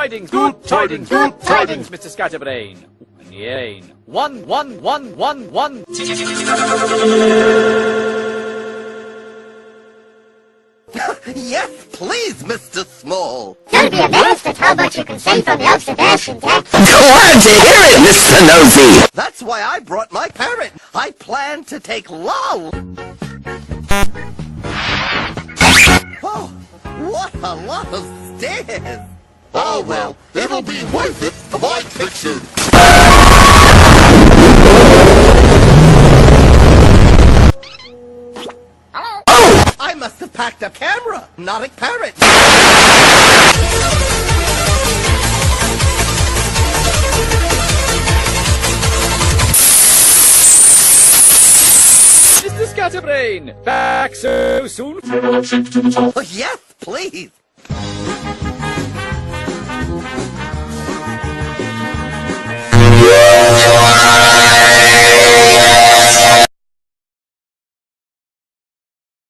tidings, good tidings, good tidings, Mr. Scatterbrain. Yain. 1, 1, 1, 1, 1. Yes, please, Mr. Small. You'll be amazed at how much you can see from the observation deck. Glad to hear it, Mr. Nosy. That's why I brought my parrot. I plan to take Lol. Oh, what a lot of stairs. Oh well, it'll be worth it for my picture. Oh! I must have packed a camera, not a parrot. Mr. Scatterbrain, back so soon? Oh, yes, please.